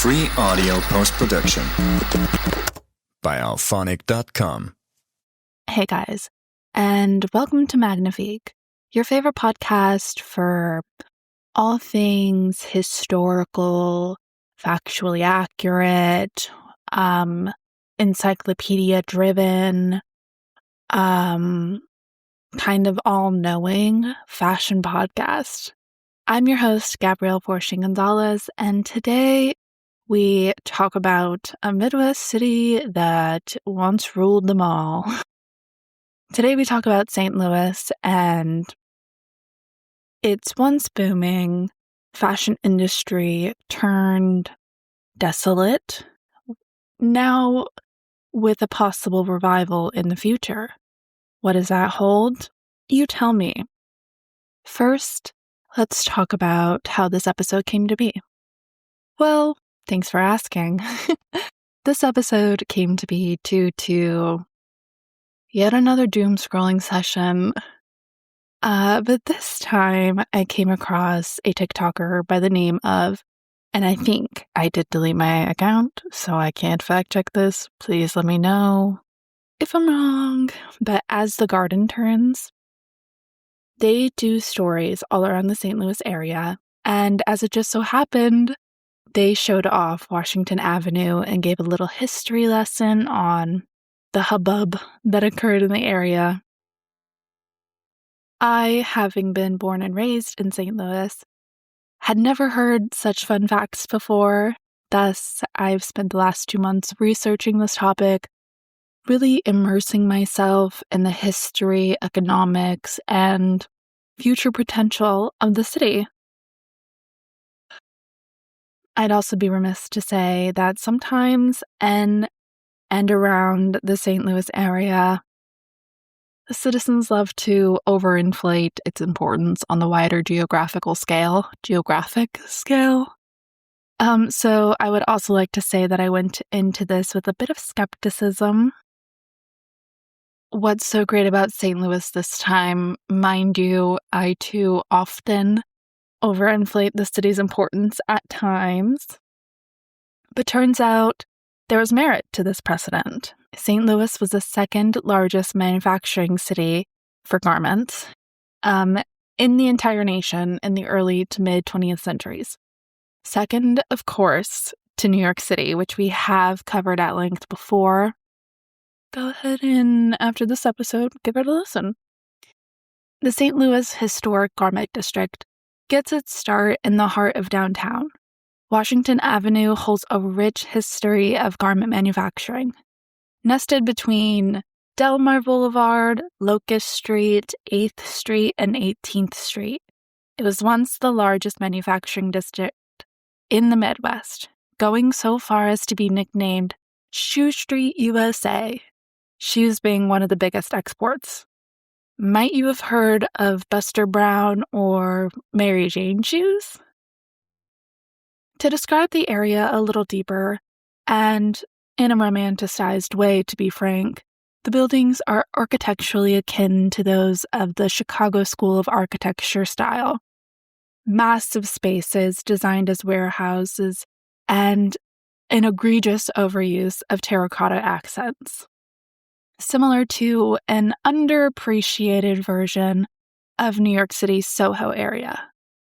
Free audio post-production by alphonic.com. Hey guys, and welcome to Magnifique, your favorite podcast for all things historical, factually accurate, encyclopedia-driven, kind of all-knowing fashion podcast. I'm your host, Gabrielle Portion-Gonzalez, and today we talk about a Midwest city that once ruled them all. Today we talk about St. Louis and its once booming fashion industry turned desolate, now with a possible revival in the future. What does that hold? You tell me. First, let's talk about how this episode came to be. Well, thanks for asking. This episode came to be due to yet another doom scrolling session. But this time I came across a TikToker by the name of, and I think I did delete my account, so I can't fact check this. Please let me know if I'm wrong. But As the Garden Turns, they do stories all around the St. Louis area, and as it just so happened, they showed off Washington Avenue and gave a little history lesson on the hubbub that occurred in the area. I, having been born and raised in St. Louis, had never heard such fun facts before. Thus, I've spent the last 2 months researching this topic, really immersing myself in the history, economics, and future potential of the city. I'd also be remiss to say that sometimes in and around the St. Louis area, the citizens love to overinflate its importance on the wider geographic scale. So I would also like to say that I went into this with a bit of skepticism. What's so great about St. Louis this time, mind you, I too often overinflate the city's importance at times. But turns out there was merit to this precedent. St. Louis was the second largest manufacturing city for garments in the entire nation in the early to mid 20th centuries. Second, of course, to New York City, which we have covered at length before. Go ahead and, after this episode, give it a listen. The St. Louis Historic Garment District gets its start in the heart of downtown. Washington Avenue holds a rich history of garment manufacturing. Nested between Delmar Boulevard, Locust Street, 8th Street, and 18th Street, it was once the largest manufacturing district in the Midwest, going so far as to be nicknamed Shoe Street, USA, shoes being one of the biggest exports. Might you have heard of Buster Brown or Mary Jane shoes? To describe the area a little deeper, and in a romanticized way, to be frank, the buildings are architecturally akin to those of the Chicago School of Architecture style. Massive spaces designed as warehouses and an egregious overuse of terracotta accents. Similar to an underappreciated version of New York City's Soho area.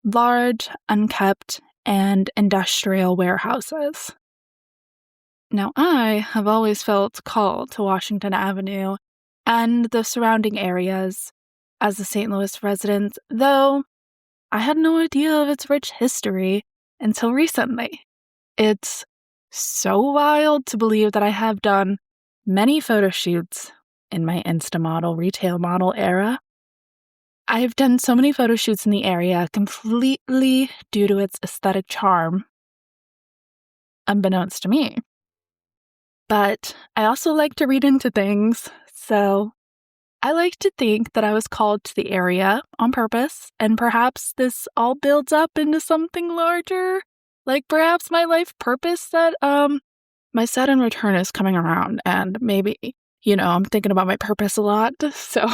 Large, unkept, and industrial warehouses. Now, I have always felt called to Washington Avenue and the surrounding areas as a St. Louis resident, though I had no idea of its rich history until recently. It's so wild to believe that I have done many photo shoots in my Insta-model, retail model era. I've done so many photo shoots in the area completely due to its aesthetic charm, unbeknownst to me. But I also like to read into things, so I like to think that I was called to the area on purpose, and perhaps this all builds up into something larger, like perhaps my life purpose that, my Saturn return is coming around, and maybe, I'm thinking about my purpose a lot, so...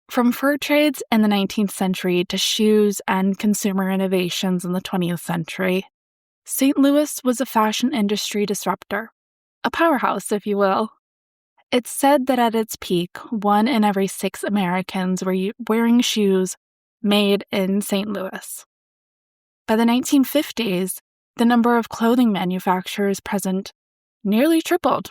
From fur trades in the 19th century to shoes and consumer innovations in the 20th century, St. Louis was a fashion industry disruptor, a powerhouse, if you will. It's said that at its peak, 1 in every 6 Americans were wearing shoes made in St. Louis. By the 1950s, the number of clothing manufacturers present nearly tripled.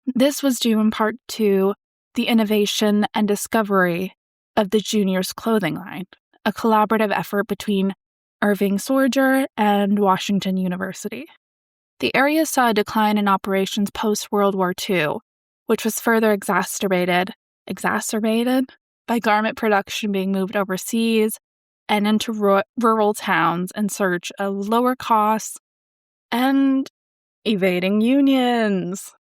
This was due in part to the innovation and discovery of the Juniors clothing line, a collaborative effort between Irving Sorger and Washington University. The area saw a decline in operations post-World War II, which was further exacerbated by garment production being moved overseas and into rural towns in search of lower costs and evading unions.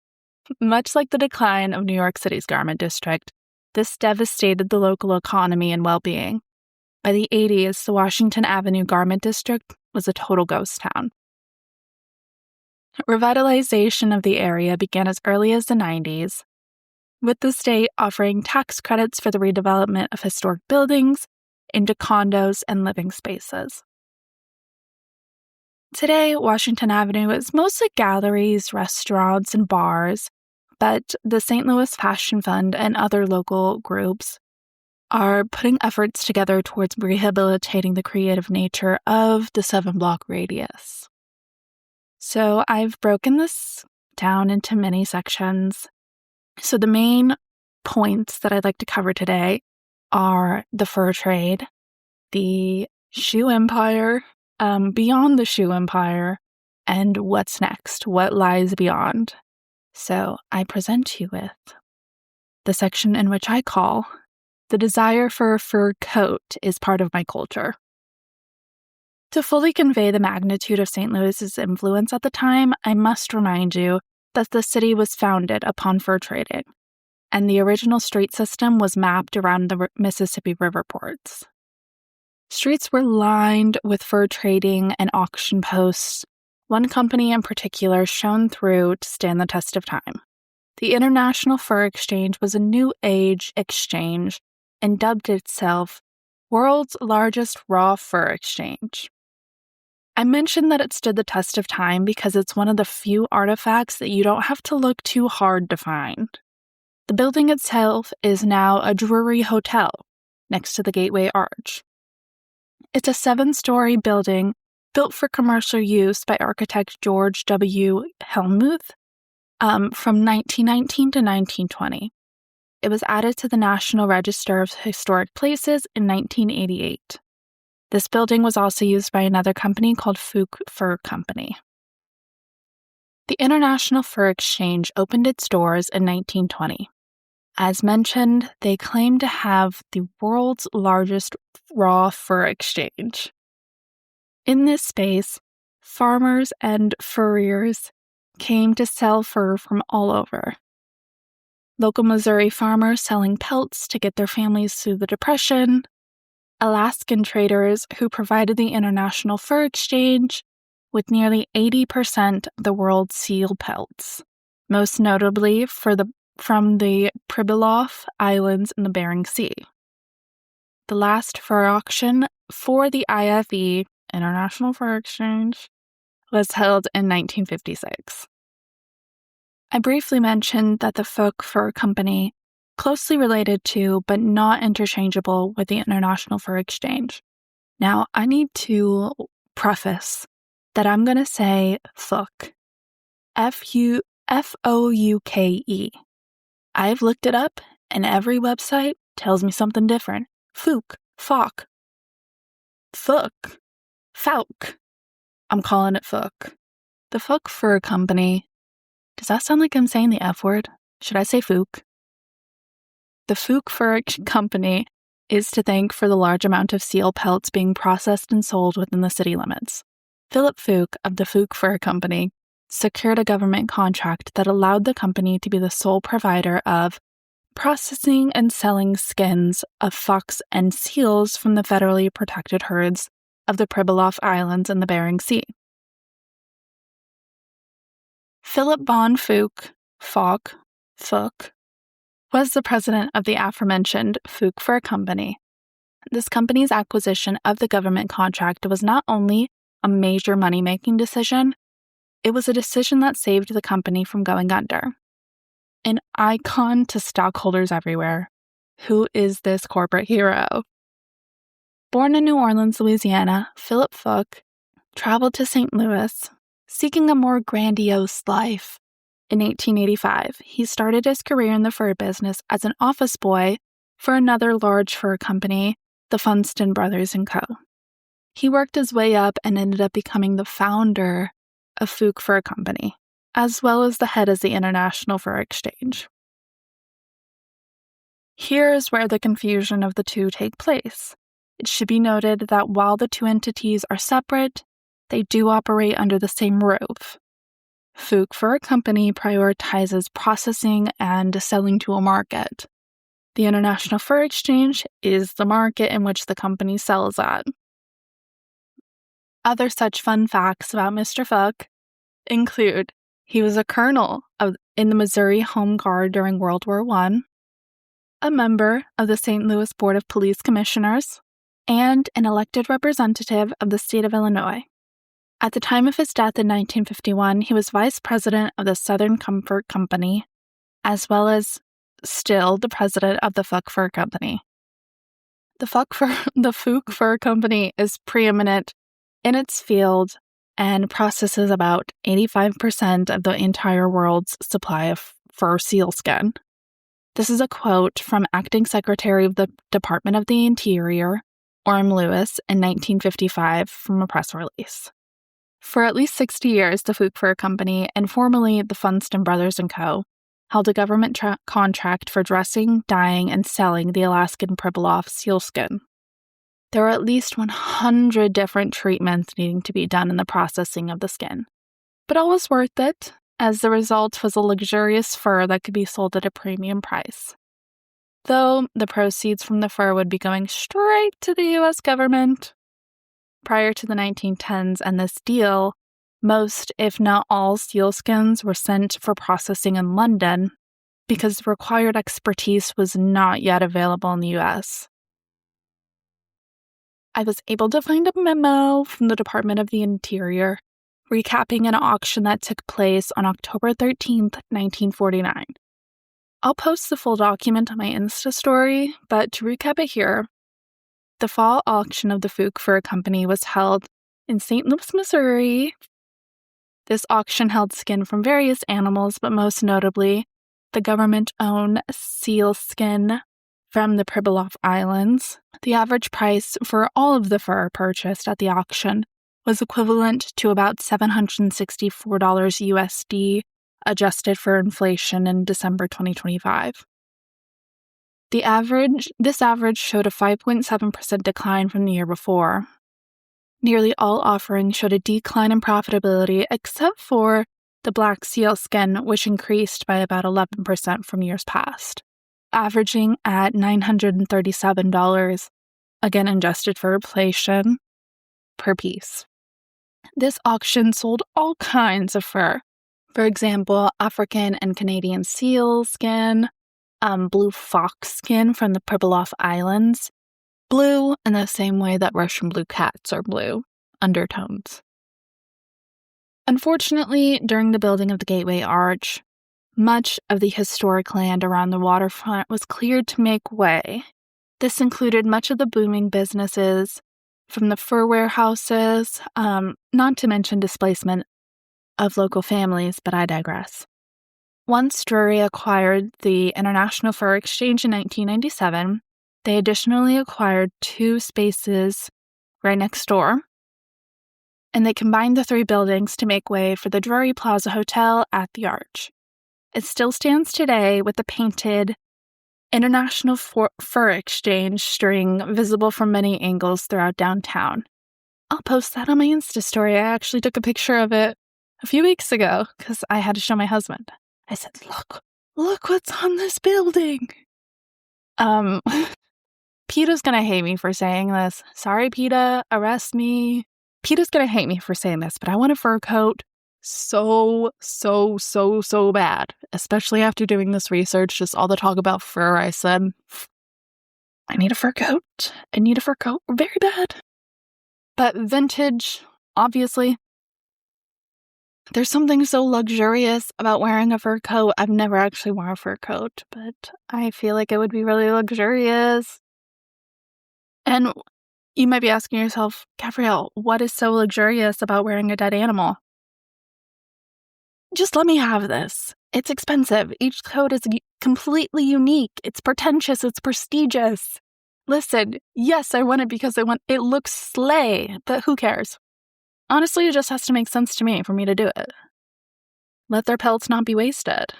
Much like the decline of New York City's garment district, this devastated the local economy and well-being. By the 80s, the Washington Avenue garment district was a total ghost town. Revitalization of the area began as early as the 90s, with the state offering tax credits for the redevelopment of historic buildings into condos and living spaces. Today, Washington Avenue is mostly galleries, restaurants, and bars, but the St. Louis Fashion Fund and other local groups are putting efforts together towards rehabilitating the creative nature of the 7-block radius. So I've broken this down into many sections. So the main points that I'd like to cover today are the fur trade, the shoe empire, beyond the shoe empire, and what's next, what lies beyond. So I present you with the section in which I call "The Desire for a Fur Coat is Part of My Culture." To fully convey the magnitude of St. Louis's influence at the time, I must remind you that the city was founded upon fur trading, and the original street system was mapped around the Mississippi River ports. Streets were lined with fur trading and auction posts, one company in particular shone through to stand the test of time. The International Fur Exchange was a new age exchange and dubbed itself world's largest raw fur exchange. I mentioned that it stood the test of time because it's one of the few artifacts that you don't have to look too hard to find. The building itself is now a Drury hotel next to the Gateway Arch. It's a 7-story building built for commercial use by architect George W. Helmuth from 1919 to 1920. It was added to the National Register of Historic Places in 1988. This building was also used by another company called Fuchs Fur Company. The International Fur Exchange opened its doors in 1920. As mentioned, they claim to have the world's largest raw fur exchange. In this space, farmers and furriers came to sell fur from all over. Local Missouri farmers selling pelts to get their families through the Depression, Alaskan traders who provided the International Fur Exchange with nearly 80% of the world's seal pelts, most notably from the Pribilof Islands in the Bering Sea. The last fur auction for the IFE, International Fur Exchange, was held in 1956. I briefly mentioned that the Fuchs Fur Company closely related to, but not interchangeable with the International Fur Exchange. Now, I need to preface that I'm going to say Fuchs, F-O-U-K-E. I've looked it up, and every website tells me something different. Fuchs, Fuchs, Fauk. I'm calling it Fuchs. The Fuchs Fur Company. Does that sound like I'm saying the F word? Should I say Fuchs? The Fuchs Fur Company is to thank for the large amount of seal pelts being processed and sold within the city limits. Philip Fuchs of the Fuchs Fur Company secured a government contract that allowed the company to be the sole provider of processing and selling skins of fox and seals from the federally protected herds of the Pribilof Islands in the Bering Sea. Philip von Fuchs, was the president of the aforementioned Fuchs Fur Company. This company's acquisition of the government contract was not only a major money-making decision, it was a decision that saved the company from going under. An icon to stockholders everywhere. Who is this corporate hero? Born in New Orleans, Louisiana, Philip Fook traveled to St. Louis, seeking a more grandiose life. In 1885, he started his career in the fur business as an office boy for another large fur company, the Funston Brothers & Co. He worked his way up and ended up becoming the founder of Fook Fur Company, as well as the head of the International Fur Exchange. Here is where the confusion of the two take place. It should be noted that while the two entities are separate, they do operate under the same roof. Fook Fur Company prioritizes processing and selling to a market. The International Fur Exchange is the market in which the company sells at. Other such fun facts about Mr. Fook include he was a colonel in the Missouri Home Guard during World War I, a member of the St. Louis Board of Police Commissioners, and an elected representative of the state of Illinois. At the time of his death in 1951, he was vice president of the Southern Comfort Company, as well as still the president of the Fook Fur Company. The Fook Fur Company is preeminent in its field and processes about 85% of the entire world's supply of fur sealskin. This is a quote from Acting Secretary of the Department of the Interior, Orm Lewis, in 1955 from a press release. For at least 60 years, the Fook Fur Company, and formerly the Funston Brothers & Co., held a government contract for dressing, dyeing, and selling the Alaskan Pribilof sealskin. There are at least 100 different treatments needing to be done in the processing of the skin. But all was worth it, as the result was a luxurious fur that could be sold at a premium price. Though the proceeds from the fur would be going straight to the U.S. government. Prior to the 1910s and this deal, most, if not all, sealskins were sent for processing in London because the required expertise was not yet available in the U.S. I was able to find a memo from the Department of the Interior recapping an auction that took place on October 13th, 1949. I'll post the full document on my Insta story, but to recap it here, the fall auction of the Fook Fur Company was held in St. Louis, Missouri. This auction held skin from various animals, but most notably, the government-owned seal skin from the Pribilof Islands. The average price for all of the fur purchased at the auction was equivalent to about $764 USD, adjusted for inflation in December 2025. This average showed a 5.7% decline from the year before. Nearly all offerings showed a decline in profitability except for the black sealskin, which increased by about 11% from years past, averaging at $937, again adjusted for inflation, per piece. This auction sold all kinds of fur. For example, African and Canadian seal skin, blue fox skin from the Pribilof Islands, blue in the same way that Russian blue cats are blue, undertones. Unfortunately, during the building of the Gateway Arch, much of the historic land around the waterfront was cleared to make way. This included much of the booming businesses from the fur warehouses, not to mention displacement of local families, but I digress. Once Drury acquired the International Fur Exchange in 1997, they additionally acquired 2 spaces right next door, and they combined the 3 buildings to make way for the Drury Plaza Hotel at the Arch. It still stands today with the painted International Fur Exchange string visible from many angles throughout downtown. I'll post that on my Insta story. I actually took a picture of it a few weeks ago because I had to show my husband. I said, look what's on this building. PETA's gonna hate me for saying this. Sorry, PETA, arrest me. PETA's gonna hate me for saying this, but I want a fur coat so bad. Especially after doing this research, just all the talk about fur, I said, I need a fur coat. I need a fur coat very bad. But vintage obviously, there's something so luxurious about wearing a fur coat. I've never actually worn a fur coat, but I feel like it would be really luxurious. And you might be asking yourself, Gabrielle, what is so luxurious about wearing a dead animal? Just let me have this. It's expensive. Each coat is completely unique. It's pretentious. It's prestigious. Listen, yes, I want it because it looks slay, but who cares? Honestly, it just has to make sense to me for me to do it. Let their pelts not be wasted.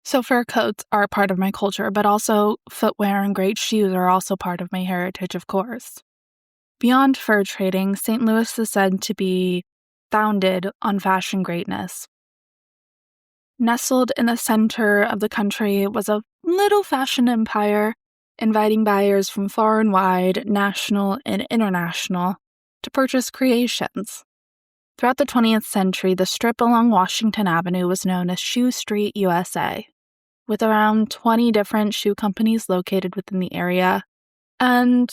So fur coats are a part of my culture, but also footwear and great shoes are also part of my heritage, of course. Beyond fur trading, St. Louis is said to be founded on fashion greatness. Nestled in the center of the country was a little fashion empire, inviting buyers from far and wide, national and international, to purchase creations. Throughout the 20th century, the strip along Washington Avenue was known as Shoe Street, USA, with around 20 different shoe companies located within the area, and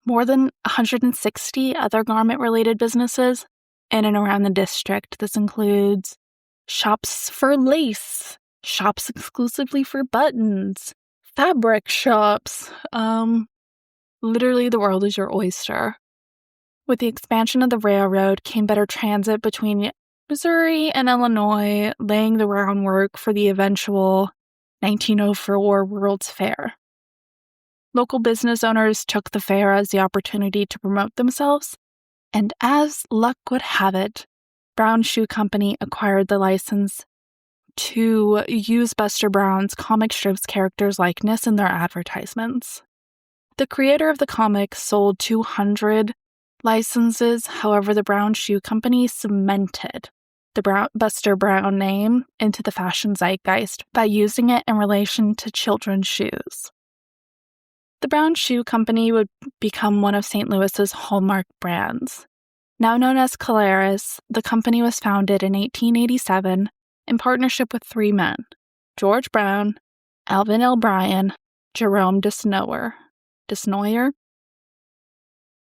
more than 160 other garment-related businesses in and around the district. This includes shops for lace, shops exclusively for buttons, fabric shops. Literally, the world is your oyster. With the expansion of the railroad came better transit between Missouri and Illinois, laying the groundwork for the eventual 1904 World's Fair. Local business owners took the fair as the opportunity to promote themselves, and as luck would have it, Brown Shoe Company acquired the license to use Buster Brown's comic strips character's likeness in their advertisements. The creator of the comic sold 200 licenses. However, the Brown Shoe Company cemented the Buster Brown name into the fashion zeitgeist by using it in relation to children's shoes. The Brown Shoe Company would become one of St. Louis's hallmark brands. Now known as Caleres, the company was founded in 1887 in partnership with three men: George Brown, Alvin L. Bryan, Jerome Desnoyer.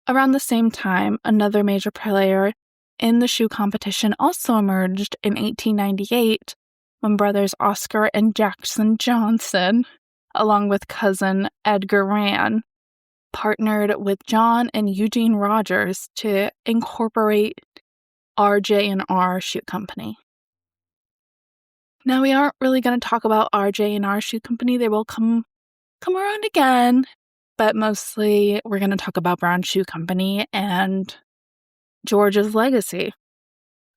Around the same time, another major player in the shoe competition also emerged in 1898 when brothers Oscar and Jackson Johnson, along with cousin Edgar Rand, partnered with John and Eugene Rogers to incorporate RJ&R Shoe Company. Now, we aren't really going to talk about RJ&R Shoe Company. They will come around again, but mostly we're going to talk about Brown Shoe Company and George's legacy.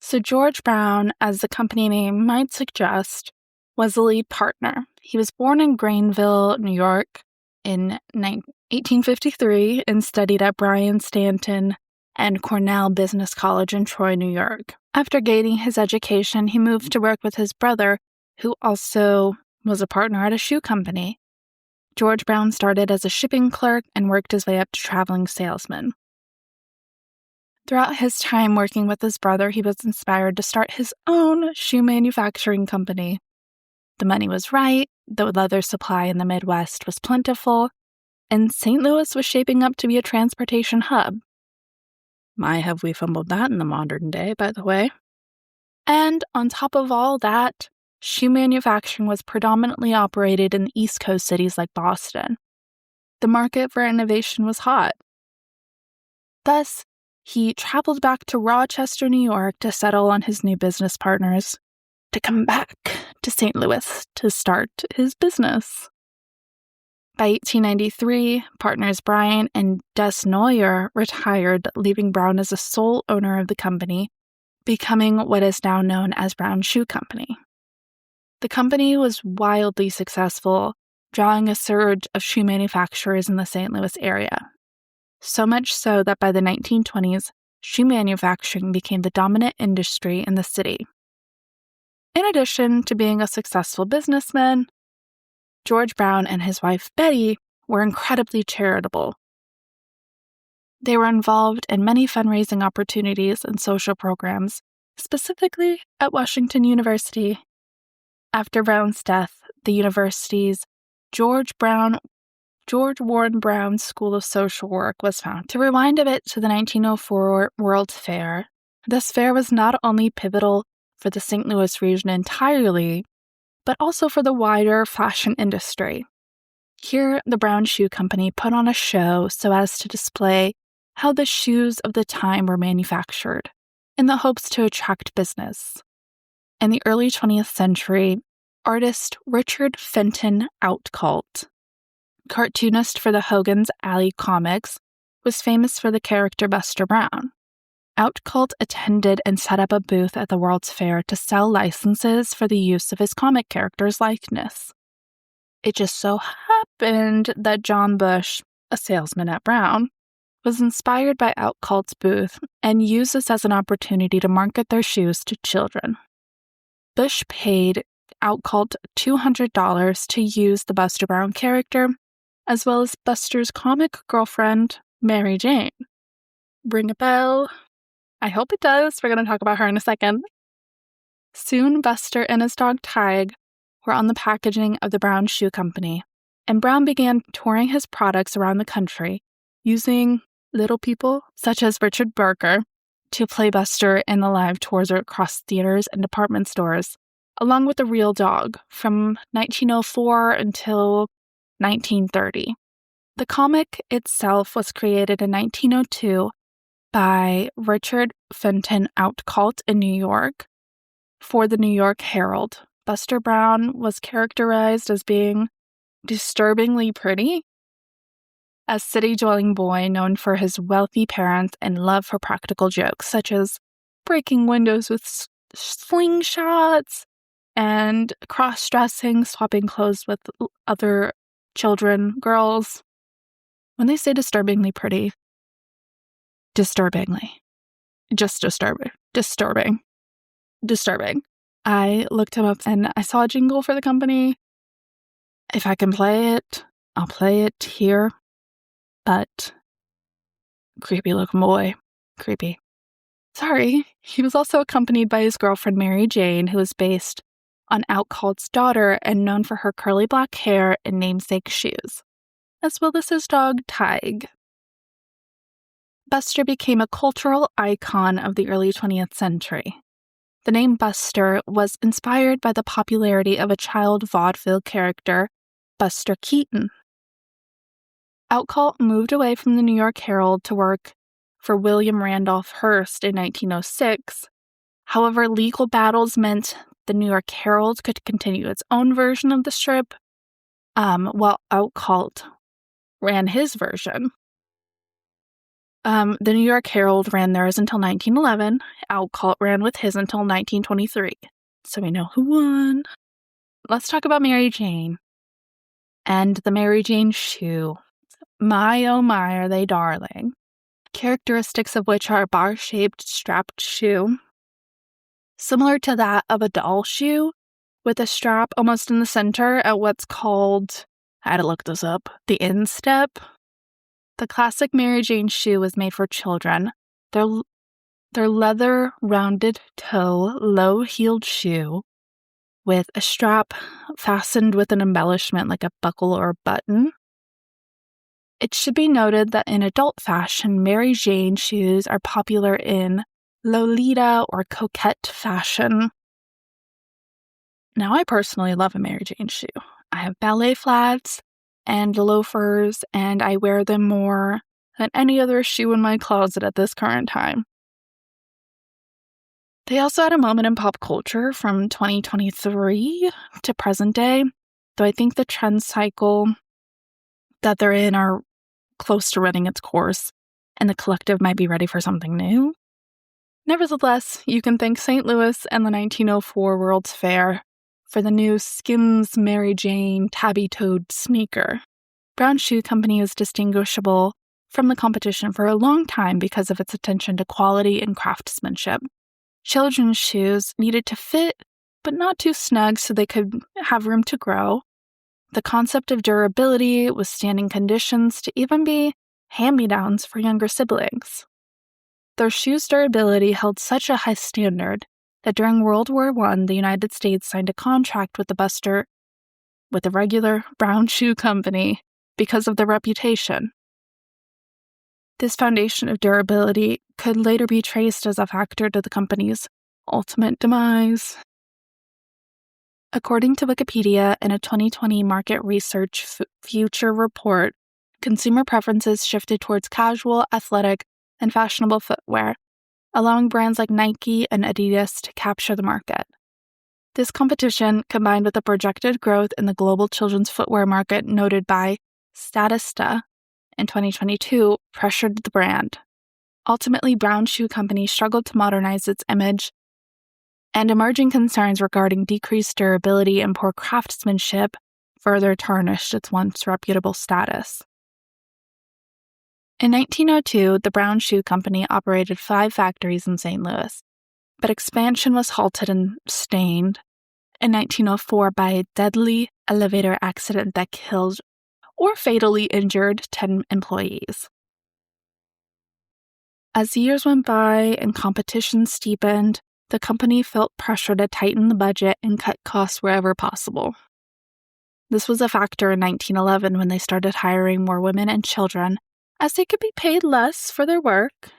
So George Brown, as the company name might suggest, was the lead partner. He was born in Granville, New York in 1853 and studied at Bryan Stanton and Cornell Business College in Troy, New York. After gaining his education, he moved to work with his brother, who also was a partner at a shoe company. George Brown started as a shipping clerk and worked his way up to traveling salesman. Throughout his time working with his brother, he was inspired to start his own shoe manufacturing company. The money was right, the leather supply in the Midwest was plentiful, and St. Louis was shaping up to be a transportation hub. My, have we fumbled that in the modern day, by the way. And on top of all that, shoe manufacturing was predominantly operated in East Coast cities like Boston. The market for innovation was hot. Thus, he traveled back to Rochester, New York to settle on his new business partners, to come back to St. Louis to start his business. By 1893, partners Bryan and Desnoyer retired, leaving Brown as the sole owner of the company, becoming what is now known as Brown Shoe Company. The company was wildly successful, drawing a surge of shoe manufacturers in the St. Louis area. So much so that by the 1920s, shoe manufacturing became the dominant industry in the city. In addition to being a successful businessman, George Brown and his wife Betty were incredibly charitable. They were involved in many fundraising opportunities and social programs, specifically at Washington University. After Brown's death, the university's George Brown George Warren Brown's School of Social Work was founded. To rewind a bit to the 1904 World's Fair, this fair was not only pivotal for the St. Louis region entirely, but also for the wider fashion industry. Here, the Brown Shoe Company put on a show so as to display how the shoes of the time were manufactured, in the hopes to attract business. In the early 20th century, artist Richard Fenton Outcault, cartoonist for the Hogan's Alley comics, was famous for the character Buster Brown. Outcault attended and set up a booth at the World's Fair to sell licenses for the use of his comic character's likeness. It just so happened that John Bush, a salesman at Brown, was inspired by Outcault's booth and used this as an opportunity to market their shoes to children. Bush paid Outcault $200 to use the Buster Brown character, as well as Buster's comic girlfriend, Mary Jane. Ring a bell? I hope it does. We're going to talk about her in a second. Soon, Buster and his dog Tig were on the packaging of the Brown Shoe Company, and Brown began touring his products around the country, using little people such as Richard Barker to play Buster in the live tours across theaters and department stores, along with the real dog from 1904 until 1930. The comic itself was created in 1902 by Richard Fenton Outcault in New York for the New York Herald. Buster Brown was characterized as being disturbingly pretty, a city-dwelling boy known for his wealthy parents and love for practical jokes, such as breaking windows with slingshots and cross-dressing, swapping clothes with other children, girls. When they say disturbingly pretty, disturbingly. Just disturbing. I looked him up and I saw a jingle for the company. If I can play it, I'll play it here. But creepy looking boy. Creepy. Sorry. He was also accompanied by his girlfriend Mary Jane, who was based on Outcault's daughter and known for her curly black hair and namesake shoes, as well as his dog Tig. Buster became a cultural icon of the early 20th century. The name Buster was inspired by the popularity of a child vaudeville character, Buster Keaton. Outcault moved away from the New York Herald to work for William Randolph Hearst in 1906. However, legal battles meant the New York Herald could continue its own version of the strip, while Outcault ran his version. The New York Herald ran theirs until 1911. Outcault ran with his until 1923. So we know who won. Let's talk about Mary Jane and the Mary Jane shoe. My, oh my, are they darling. Characteristics of which are a bar-shaped strapped shoe, similar to that of a doll shoe, with a strap almost in the center at what's called, I had to look this up, the instep. The classic Mary Jane shoe was made for children. Their leather, rounded toe, low-heeled shoe with a strap fastened with an embellishment like a buckle or a button. It should be noted that in adult fashion, Mary Jane shoes are popular in Lolita or coquette fashion. Now, I personally love a Mary Jane shoe. I have ballet flats and loafers, and I wear them more than any other shoe in my closet at this current time. They also had a moment in pop culture from 2023 to present day, though I think the trend cycle that they're in are close to running its course, and the collective might be ready for something new. Nevertheless, you can thank St. Louis and the 1904 World's Fair for the new Skims Mary Jane tabby-toed sneaker. Brown Shoe Company is distinguishable from the competition for a long time because of its attention to quality and craftsmanship. Children's shoes needed to fit, but not too snug so they could have room to grow. The concept of durability, withstanding conditions, to even be hand-me-downs for younger siblings. Their shoes' durability held such a high standard that during World War I, the United States signed a contract with the regular Brown Shoe Company because of their reputation. This foundation of durability could later be traced as a factor to the company's ultimate demise. According to Wikipedia, in a 2020 market research future report, consumer preferences shifted towards casual, athletic, and fashionable footwear, allowing brands like Nike and Adidas to capture the market. This competition, combined with the projected growth in the global children's footwear market noted by Statista in 2022, pressured the brand. Ultimately, Brown Shoe Company struggled to modernize its image, and emerging concerns regarding decreased durability and poor craftsmanship further tarnished its once reputable status. In 1902, the Brown Shoe Company operated 5 factories in St. Louis, but expansion was halted and stained in 1904 by a deadly elevator accident that killed or fatally injured 10 employees. As the years went by and competition steepened, the company felt pressure to tighten the budget and cut costs wherever possible. This was a factor in 1911 when they started hiring more women and children, as they could be paid less for their work.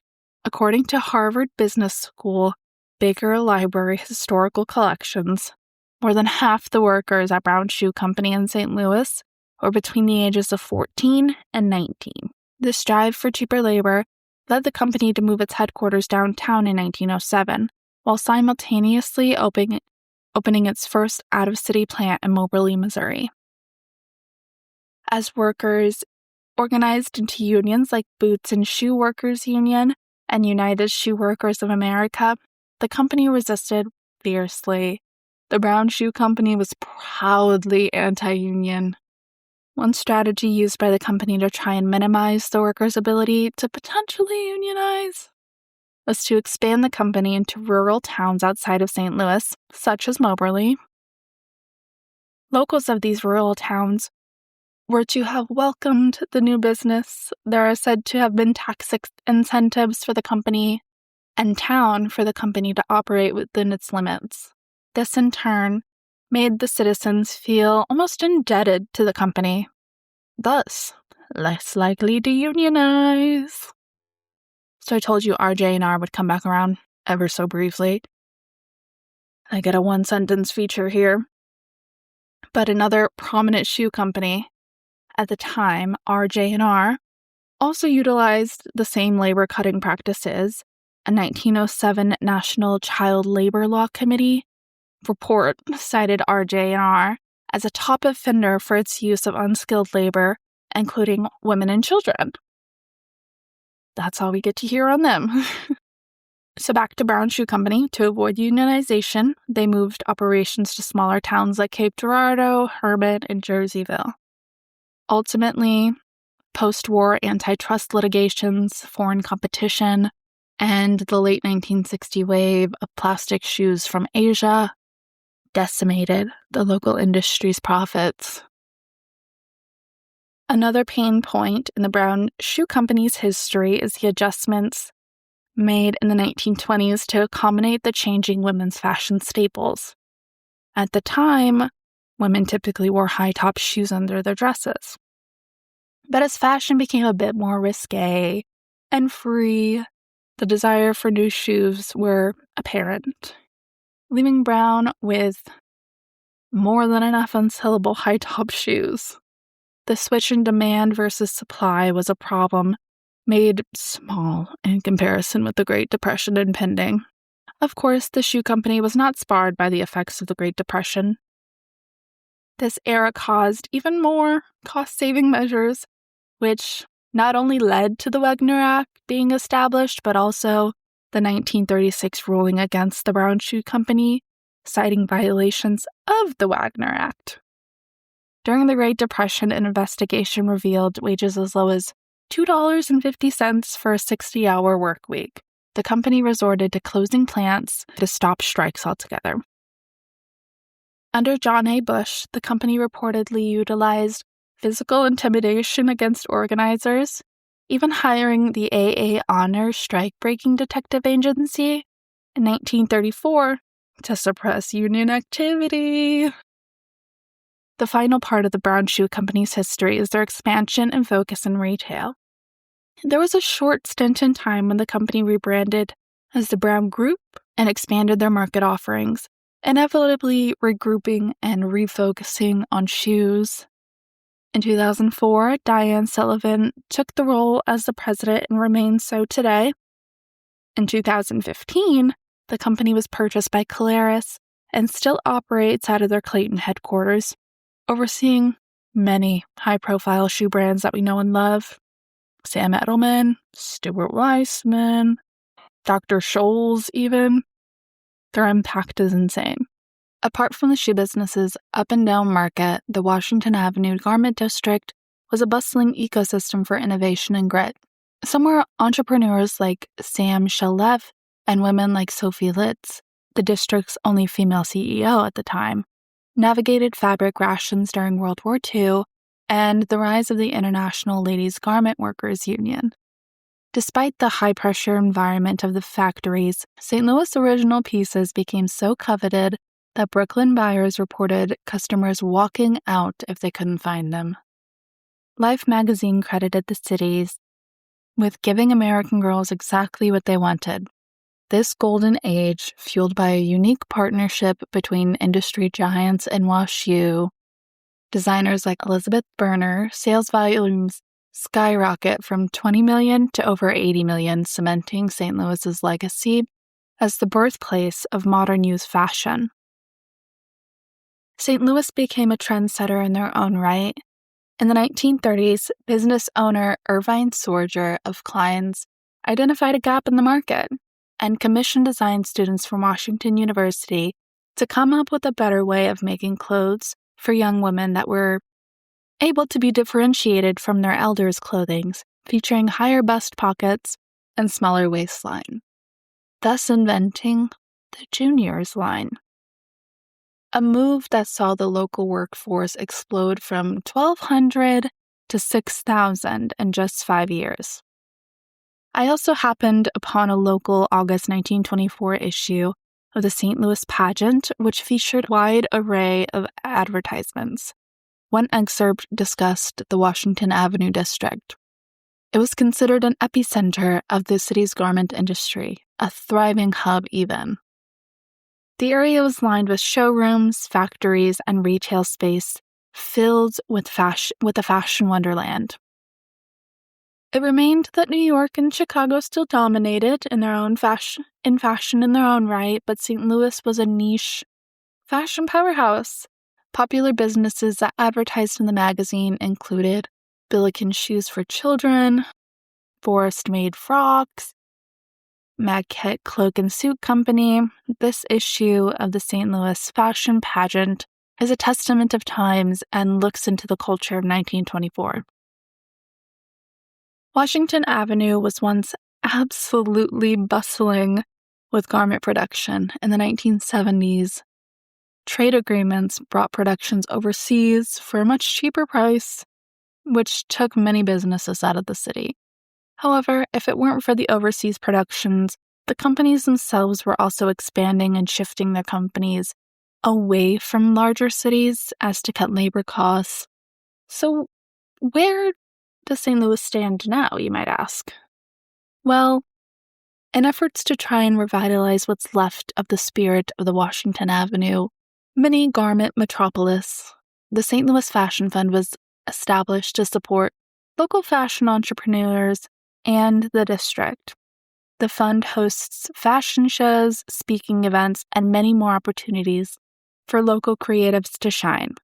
According to Harvard Business School Baker Library Historical Collections, more than half the workers at Brown Shoe Company in St. Louis were between the ages of 14 and 19. This drive for cheaper labor led the company to move its headquarters downtown in 1907, while simultaneously opening its first out-of-city plant in Moberly, Missouri. As workers organized into unions like Boots and Shoe Workers Union and United Shoe Workers of America, the company resisted fiercely. The Brown Shoe Company was proudly anti-union. One strategy used by the company to try and minimize the workers' ability to potentially unionize was to expand the company into rural towns outside of St. Louis, such as Moberly. Locals of these rural towns were to have welcomed the new business. There are said to have been tax incentives for the company and town for the company to operate within its limits. This, in turn, made the citizens feel almost indebted to the company, thus less likely to unionize. So I told you RJ&R would come back around ever so briefly. I get a one-sentence feature here. But another prominent shoe company at the time, RJ&R, also utilized the same labor-cutting practices. A 1907 National Child Labor Law Committee report cited RJ&R as a top offender for its use of unskilled labor, including women and children. That's all we get to hear on them. So back to Brown Shoe Company. To avoid unionization, they moved operations to smaller towns like Cape Girardeau, Herman, and Jerseyville. Ultimately, post-war antitrust litigations, foreign competition, and the late 1960 wave of plastic shoes from Asia decimated the local industry's profits. Another pain point in the Brown Shoe Company's history is the adjustments made in the 1920s to accommodate the changing women's fashion staples. At the time, women typically wore high-top shoes under their dresses. But as fashion became a bit more risque and free, the desire for new shoes were apparent, leaving Brown with more than enough unsellable high-top shoes. The switch in demand versus supply was a problem made small in comparison with the Great Depression impending. Of course, the shoe company was not spared by the effects of the Great Depression. This era caused even more cost-saving measures, which not only led to the Wagner Act being established, but also the 1936 ruling against the Brown Shoe Company, citing violations of the Wagner Act. During the Great Depression, an investigation revealed wages as low as $2.50 for a 60-hour work week. The company resorted to closing plants to stop strikes altogether. Under John A. Bush, the company reportedly utilized physical intimidation against organizers, even hiring the AA Honor Strike-Breaking Detective Agency in 1934 to suppress union activity. The final part of the Brown Shoe Company's history is their expansion and focus in retail. There was a short stint in time when the company rebranded as the Brown Group and expanded their market offerings, inevitably regrouping and refocusing on shoes. In 2004, Diane Sullivan took the role as the president and remains so today. In 2015, the company was purchased by Caleres and still operates out of their Clayton headquarters, overseeing many high-profile shoe brands that we know and love. Sam Edelman, Stuart Weitzman, Dr. Scholl's even. Their impact is insane. Apart from the shoe business's up and down market, the Washington Avenue Garment District was a bustling ecosystem for innovation and grit. Somewhere entrepreneurs like Sam Shalev and women like Sophie Litz, the district's only female CEO at the time, navigated fabric rations during World War II and the rise of the International Ladies Garment Workers Union. Despite the high-pressure environment of the factories, St. Louis original pieces became so coveted that Brooklyn buyers reported customers walking out if they couldn't find them. Life magazine credited the cities with giving American girls exactly what they wanted. This golden age, fueled by a unique partnership between industry giants and WashU, designers like Elizabeth Berner, sales volumes skyrocket from 20 million to over 80 million, cementing St. Louis's legacy as the birthplace of modern youth fashion. St. Louis became a trendsetter in their own right. In the 1930s, business owner Irvine Sorger of Klein's identified a gap in the market and commissioned design students from Washington University to come up with a better way of making clothes for young women that were able to be differentiated from their elders' clothing, featuring higher bust pockets and smaller waistline, thus inventing the juniors line. A move that saw the local workforce explode from 1,200 to 6,000 in just 5 years. I also happened upon a local August 1924 issue of the St. Louis Pageant, which featured a wide array of advertisements. One excerpt discussed the Washington Avenue district. It was considered an epicenter of the city's garment industry, a thriving hub even. The area was lined with showrooms, factories, and retail space filled with a fashion wonderland. It remained that New York and Chicago still dominated in fashion in their own right, but St. Louis was a niche fashion powerhouse. Popular businesses that advertised in the magazine included Billiken Shoes for Children, Forest Made Frocks, Maquette Cloak and Suit Company. This issue of the St. Louis Fashion Pageant is a testament of times and looks into the culture of 1924. Washington Avenue was once absolutely bustling with garment production. In the 1970s, trade agreements brought productions overseas for a much cheaper price, which took many businesses out of the city. However, if it weren't for the overseas productions, the companies themselves were also expanding and shifting their companies away from larger cities as to cut labor costs. So where does St. Louis stand now, you might ask? Well, in efforts to try and revitalize what's left of the spirit of the Washington Avenue mini garment metropolis, the St. Louis Fashion Fund was established to support local fashion entrepreneurs and the district. The fund hosts fashion shows, speaking events, and many more opportunities for local creatives to shine.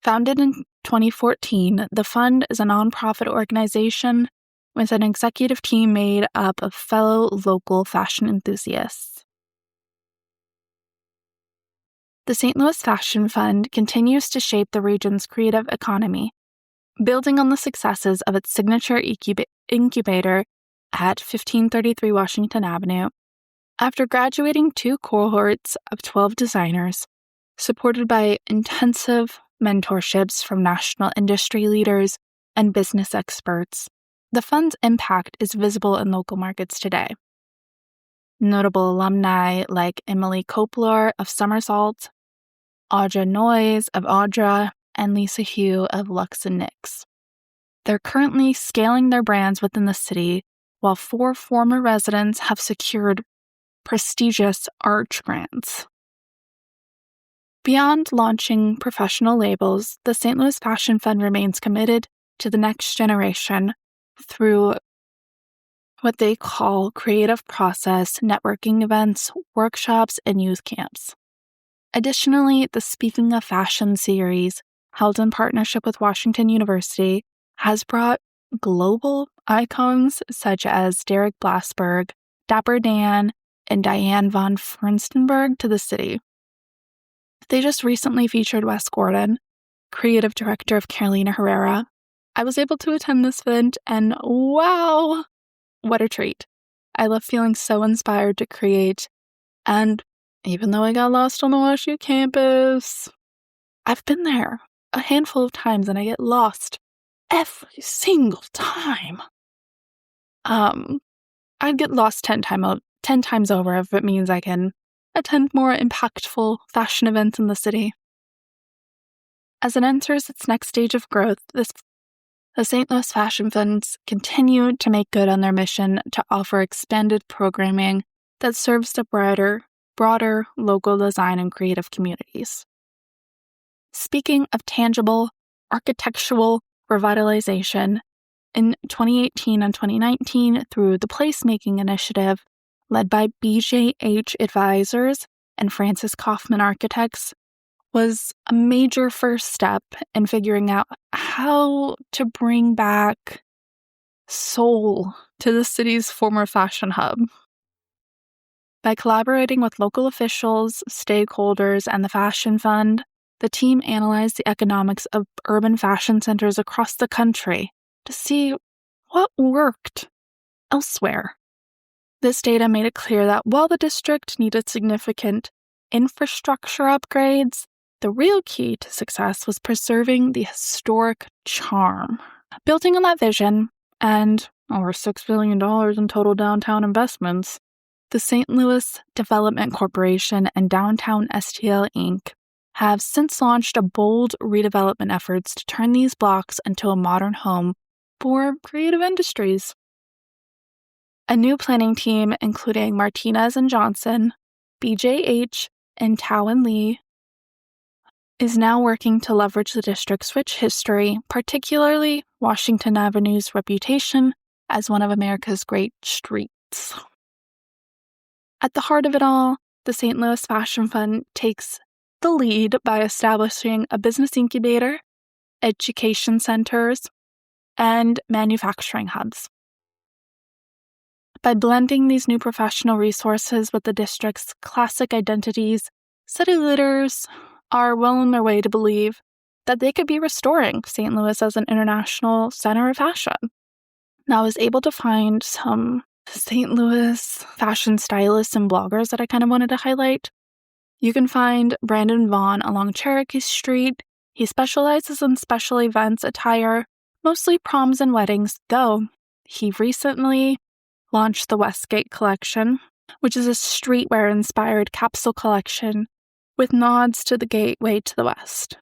Founded in 2014, the fund is a nonprofit organization with an executive team made up of fellow local fashion enthusiasts. The St. Louis Fashion Fund continues to shape the region's creative economy, building on the successes of its signature incubator at 1533 Washington Avenue. After graduating 2 cohorts of 12 designers, supported by intensive mentorships from national industry leaders and business experts, the fund's impact is visible in local markets today. Notable alumni like Emily Koplar of Somersault, Audra Noyes of Audra, and Lisa Hugh of Lux and Nix. They're currently scaling their brands within the city, while 4 former residents have secured prestigious Arch grants. Beyond launching professional labels, the St. Louis Fashion Fund remains committed to the next generation through what they call creative process, networking events, workshops, and youth camps. Additionally, the Speaking of Fashion series, held in partnership with Washington University, has brought global icons such as Derek Blasberg, Dapper Dan, and Diane von Furstenberg to the city. They just recently featured Wes Gordon, creative director of Carolina Herrera. I was able to attend this event, and wow, what a treat. I love feeling so inspired to create, and even though I got lost on the WashU campus, I've been there a handful of times and I get lost every single time. I'd get lost 10 times over if it means I can attend more impactful fashion events in the city. As it enters its next stage of growth, the St. Louis Fashion Funds continue to make good on their mission to offer expanded programming that serves the broader local design and creative communities. Speaking of tangible architectural revitalization, in 2018 and 2019, through the Placemaking Initiative, led by BJH Advisors and Francis Kaufman Architects, was a major first step in figuring out how to bring back soul to the city's former fashion hub. By collaborating with local officials, stakeholders, and the Fashion Fund, the team analyzed the economics of urban fashion centers across the country to see what worked elsewhere. This data made it clear that while the district needed significant infrastructure upgrades, the real key to success was preserving the historic charm. Building on that vision, and over $6 billion in total downtown investments, the St. Louis Development Corporation and Downtown STL Inc. have since launched a bold redevelopment efforts to turn these blocks into a modern home for creative industries. A new planning team, including Martinez and Johnson, BJH, and Tao and Lee, is now working to leverage the district's rich history, particularly Washington Avenue's reputation as one of America's great streets. At the heart of it all, the St. Louis Fashion Fund takes the lead by establishing a business incubator, education centers, and manufacturing hubs. By blending these new professional resources with the district's classic identities, city leaders are well on their way to believe that they could be restoring St. Louis as an international center of fashion. Now, I was able to find some St. Louis fashion stylists and bloggers that I kind of wanted to highlight. You can find Brandon Vaughn along Cherokee Street. He specializes in special events attire, mostly proms and weddings, though he recently launched the Westgate Collection, which is a streetwear-inspired capsule collection with nods to the gateway to the West.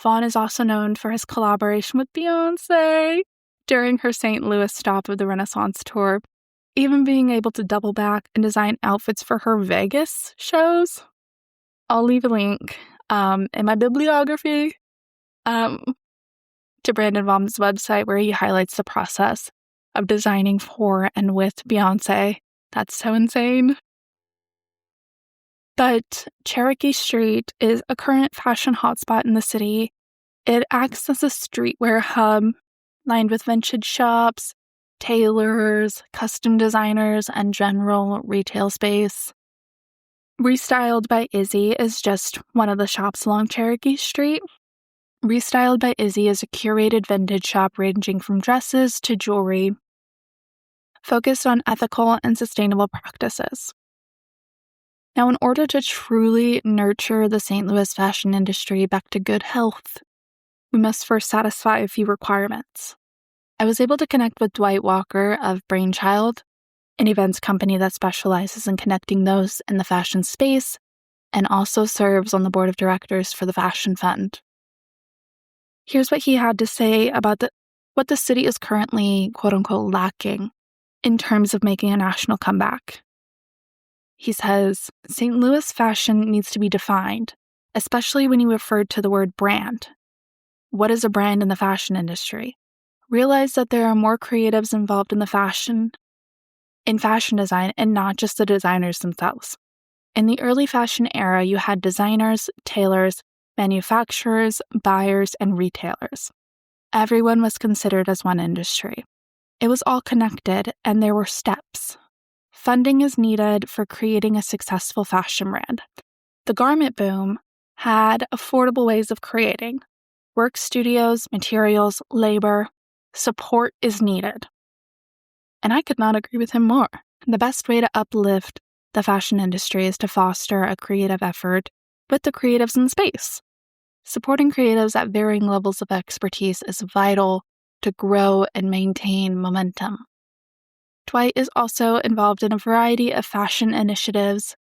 Vaughn is also known for his collaboration with Beyoncé during her St. Louis stop of the Renaissance tour, even being able to double back and design outfits for her Vegas shows. I'll leave a link in my bibliography to Brandon Vaughn's website where he highlights the process of designing for and with Beyoncé. That's so insane. But Cherokee Street is a current fashion hotspot in the city. It acts as a streetwear hub lined with vintage shops, tailors, custom designers, and general retail space. Restyled by Izzy is just one of the shops along Cherokee Street. Restyled by Izzy is a curated vintage shop ranging from dresses to jewelry, focused on ethical and sustainable practices. Now, in order to truly nurture the St. Louis fashion industry back to good health, we must first satisfy a few requirements. I was able to connect with Dwight Walker of Brainchild, an events company that specializes in connecting those in the fashion space and also serves on the board of directors for the Fashion Fund. Here's what he had to say about what the city is currently, quote-unquote, lacking in terms of making a national comeback. He says, St. Louis fashion needs to be defined, especially when you refer to the word brand. What is a brand in the fashion industry? Realize that there are more creatives involved in fashion design, and not just the designers themselves. In the early fashion era, you had designers, tailors, manufacturers, buyers, and retailers. Everyone was considered as one industry. It was all connected, and there were steps. Funding is needed for creating a successful fashion brand. The garment boom had affordable ways of creating. Work studios, materials, labor, support is needed. And I could not agree with him more. The best way to uplift the fashion industry is to foster a creative effort with the creatives in space. Supporting creatives at varying levels of expertise is vital to grow and maintain momentum. Dwight is also involved in a variety of fashion initiatives,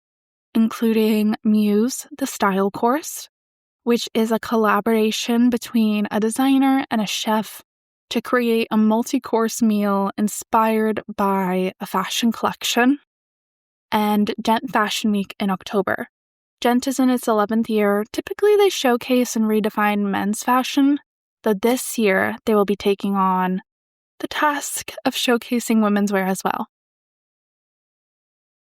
including Muse, the Style Course, which is a collaboration between a designer and a chef to create a multi-course meal inspired by a fashion collection, and Gent Fashion Week in October. Gent is in its 11th year. Typically, they showcase and redefine men's fashion, though this year they will be taking on the task of showcasing women's wear as well.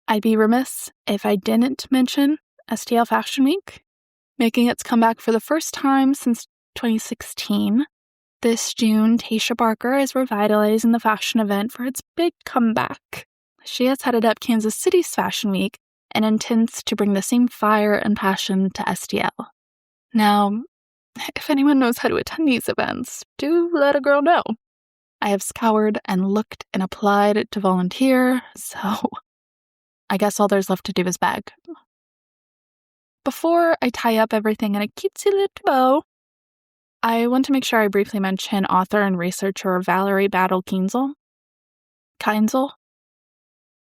I'd be remiss if I didn't mention STL Fashion Week, making its comeback for the first time since 2016. This June, Tasha Barker is revitalizing the fashion event for its big comeback. She has headed up Kansas City's Fashion Week and intends to bring the same fire and passion to STL. Now, if anyone knows how to attend these events, do let a girl know. I have scoured and looked and applied to volunteer, so I guess all there's left to do is beg. Before I tie up everything in a cutesy little bow, I want to make sure I briefly mention author and researcher Valerie Battle Kienzle.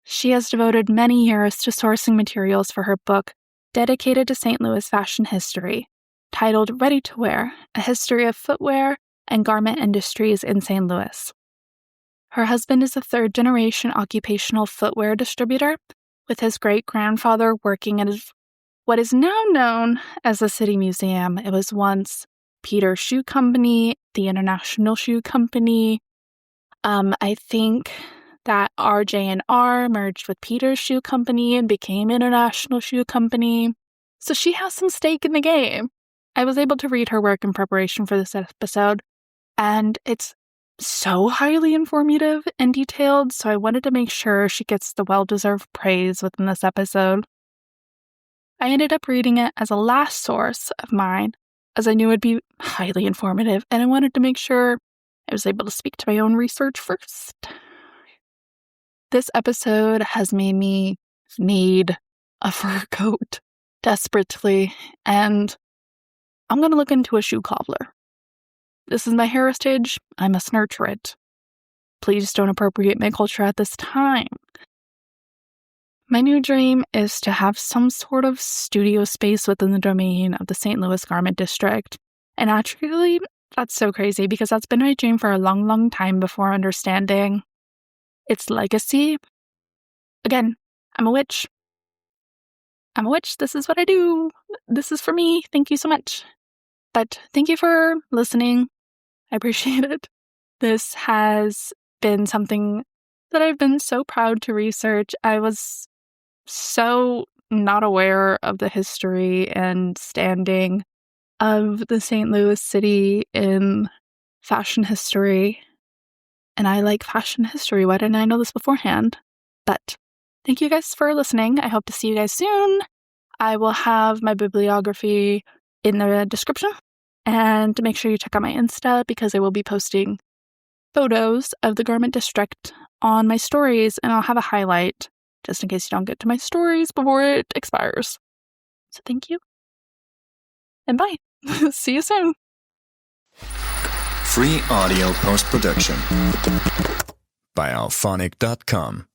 She has devoted many years to sourcing materials for her book dedicated to St. Louis fashion history, titled Ready to Wear, A History of Footwear and Garment Industries in St. Louis. Her husband is a third-generation occupational footwear distributor, with his great-grandfather working at what is now known as the City Museum. It was once Peter's Shoe Company, the International Shoe Company. I think that RJ&R merged with Peter's Shoe Company and became International Shoe Company. So she has some stake in the game. I was able to read her work in preparation for this episode, and it's so highly informative and detailed, so I wanted to make sure she gets the well-deserved praise within this episode. I ended up reading it as a last source of mine, as I knew it'd be highly informative, and I wanted to make sure I was able to speak to my own research first. This episode has made me need a fur coat desperately, and I'm going to look into a shoe cobbler. This is my heritage. I must nurture it. Please don't appropriate my culture at this time. My new dream is to have some sort of studio space within the domain of the St. Louis Garment District. And actually, that's so crazy because that's been my dream for a long, long time before understanding its legacy. Again, I'm a witch. This is what I do. This is for me. Thank you so much. But thank you for listening. I appreciate it. This has been something that I've been so proud to research. I was so not aware of the history and standing of the St. Louis city in fashion history. And I like fashion history. Why didn't I know this beforehand? But thank you guys for listening. I hope to see you guys soon. I will have my bibliography in the description. And make sure you check out my Insta because I will be posting photos of the Garment District on my stories, and I'll have a highlight just in case you don't get to my stories before it expires. So thank you. And bye. See you soon. Free audio post-production by alphonic.com.